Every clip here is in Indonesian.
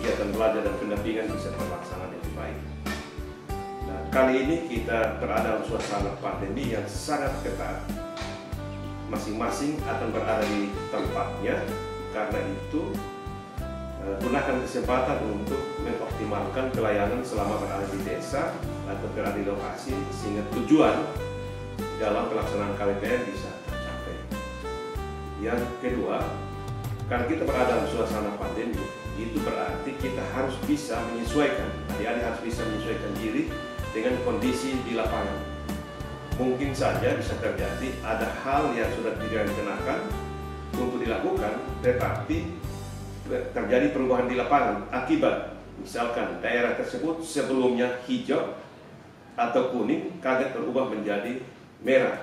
kegiatan belajar dan pendampingan bisa terlaksana lebih baik. Nah, kali ini kita berada dalam suasana pandemi yang sangat ketat. Masing-masing akan berada di tempatnya, karena itu gunakan kesempatan untuk mengoptimalkan pelayanan selama berada di desa atau berada di lokasi, sehingga tujuan dalam pelaksanaan KBPN bisa tercapai. Yang kedua, karena kita berada dalam suasana pandemi, itu berarti kita harus bisa menyesuaikan, adik-adik harus bisa menyesuaikan diri dengan kondisi di lapangan. Mungkin saja bisa terjadi ada hal yang sudah direncanakan untuk dilakukan, tetapi terjadi perubahan di lapangan akibat misalkan daerah tersebut sebelumnya hijau atau kuning kaget berubah menjadi merah,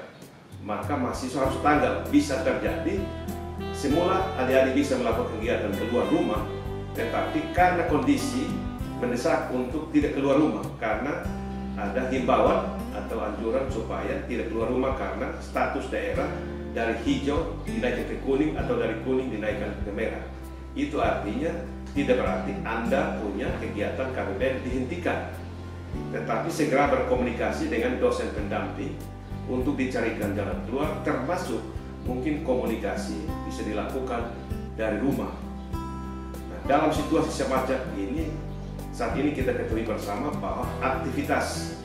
maka mahasiswa harus tanggap. Bisa terjadi semula adik-adik bisa melakukan kegiatan keluar rumah, tetapi karena kondisi mendesak untuk tidak keluar rumah karena ada himbauan atau anjuran supaya tidak keluar rumah karena status daerah dari hijau dinaikkan ke kuning atau dari kuning dinaikkan ke merah. Itu artinya tidak berarti Anda punya kegiatan KBPN dihentikan, tetapi segera berkomunikasi dengan dosen pendamping untuk dicarikan jalan keluar, termasuk mungkin komunikasi bisa dilakukan dari rumah. Nah, dalam situasi semacam ini, saat ini kita ketahui bersama bahwa aktivitas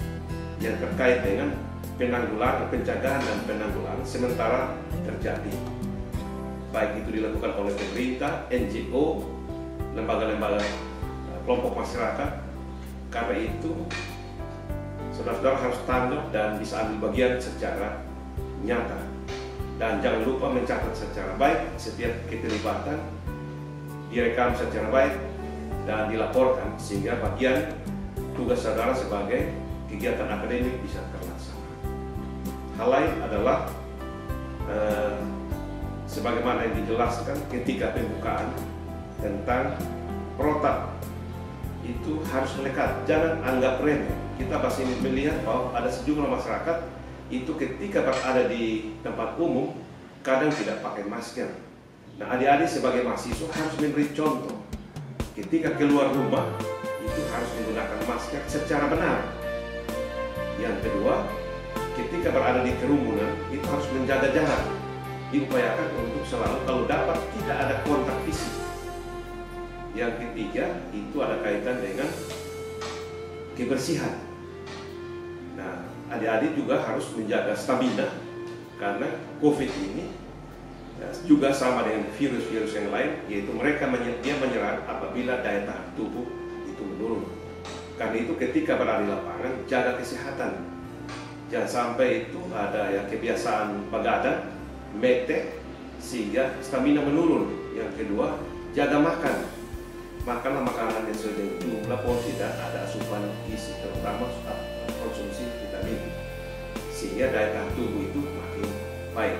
yang terkait dengan penanggulangan, pencegahan dan penanggulangan sementara terjadi. Baik itu dilakukan oleh pemerintah, NGO, lembaga-lembaga kelompok masyarakat. Karena itu saudara-saudara harus tanggap dan bisa ambil bagian secara nyata. Dan jangan lupa mencatat secara baik setiap keterlibatan, direkam secara baik dan dilaporkan sehingga bagian tugas saudara sebagai kegiatan akademik bisa terlaksana. Hal lain adalah sebagaimana yang dijelaskan ketika pembukaan tentang protap itu harus melekat, jangan anggap remeh. Kita masih melihat bahwa ada sejumlah masyarakat itu ketika berada di tempat umum kadang tidak pakai masker. Nah, adik-adik sebagai mahasiswa harus memberi contoh. Ketika keluar rumah itu harus menggunakan masker secara benar. Yang kedua, ketika berada di kerumunan itu harus menjaga jarak. Diupayakan untuk selalu kalau dapat tidak ada kontak fisik. Yang ketiga itu ada kaitan dengan kebersihan. Nah, adik-adik juga harus menjaga stamina karena COVID ini juga sama dengan virus-virus yang lain, yaitu mereka menyerang apabila daya tahan tubuh itu menurun. Karena itu ketika berada di lapangan jaga kesehatan. Jangan sampai itu ada yang kebiasaan begadang, mete sehingga stamina menurun. Yang kedua, jaga makan. Makanlah makanan yang sesuai dengan jumlah porsi dan ada asupan gizi, terutama konsumsi vitamin, sehingga daya tahan tubuh itu makin baik.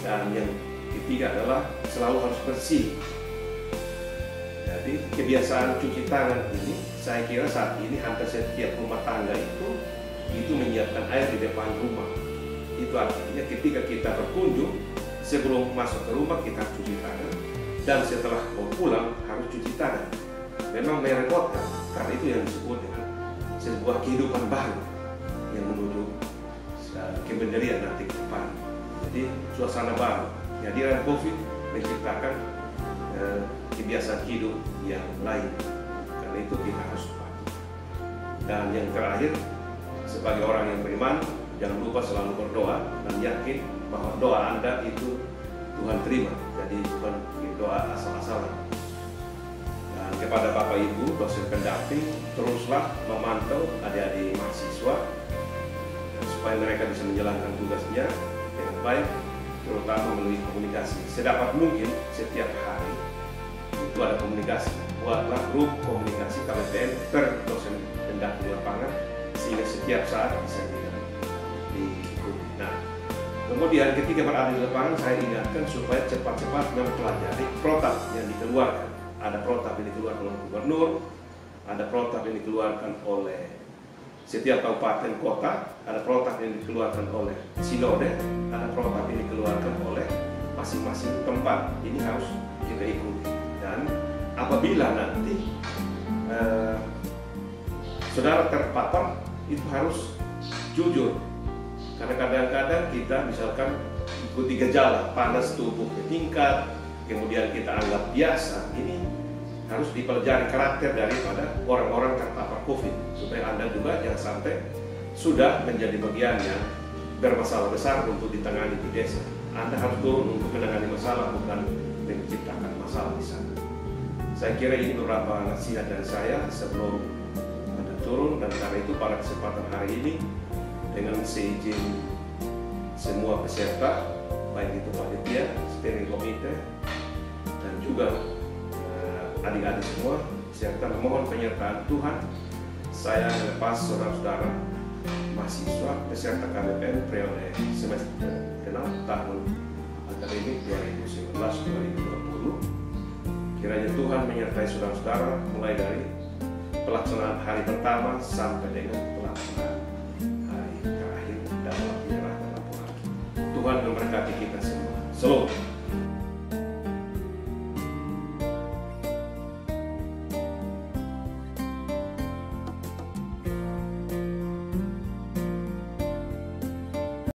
Dan yang ketiga adalah selalu harus bersih. Jadi kebiasaan cuci tangan ini saya kira saat ini hampir setiap rumah tangga itu menyiapkan air di depan rumah. Itu artinya ketika kita berkunjung, sebelum masuk ke rumah kita harus cuci tangan, dan setelah mau pulang harus cuci tangan. Memang merepotkan, karena itu yang disebut dengan sebuah kehidupan baru yang menuju kebenaran nanti ke depan. Jadi suasana baru, kehadiran COVID menciptakan kebiasaan hidup yang lain. Karena itu kita harus patuh. Dan yang terakhir, sebagai orang yang beriman, jangan lupa selalu berdoa dan yakin bahwa doa Anda itu Tuhan terima. Jadi bukan doa asal-asalan. Dan kepada Bapak Ibu dosen pendamping, teruslah memantau adik-adik mahasiswa supaya mereka bisa menjalankan tugasnya dengan baik, terutama melalui komunikasi. Sedapat mungkin setiap hari itu ada komunikasi. Buatlah grup komunikasi KBPN per dosen pendamping lapangan sehingga setiap saat bisa diikuti. Nah, kemudian ketika berada di lapangan saya ingatkan supaya cepat-cepat mempelajari protap yang dikeluarkan. Ada protap yang dikeluarkan oleh gubernur, ada protap yang dikeluarkan oleh setiap kabupaten kota, ada protap yang dikeluarkan oleh sinode, ada protap yang dikeluarkan oleh masing-masing tempat. Ini harus kita ikuti. Dan apabila nanti saudara terpapar, itu harus jujur. Karena kadang-kadang kita misalkan ikuti gejala, panas tubuh meningkat, kemudian kita anggap biasa. Ini harus dipelajari karakter daripada orang-orang terpapar COVID, supaya Anda juga jangan sampai sudah menjadi bagian yang bermasalah besar untuk ditangani di desa. Anda harus turun untuk menangani masalah, bukan menciptakan masalah di sana. Saya kira ini beberapa nasihat dari saya sebelum Anda turun, dan karena itu pada kesempatan hari ini dengan seizin semua peserta, baik itu panitia, steering komite, dan juga adik-adik semua, serta memohon penyertaan Tuhan, saya melepas saudara-saudara mahasiswa peserta KBPM periode semester genap tahun akademik 2019-2020. Kiranya Tuhan menyertai saudara-saudara mulai dari pelaksanaan hari pertama sampai dengan pelaksanaan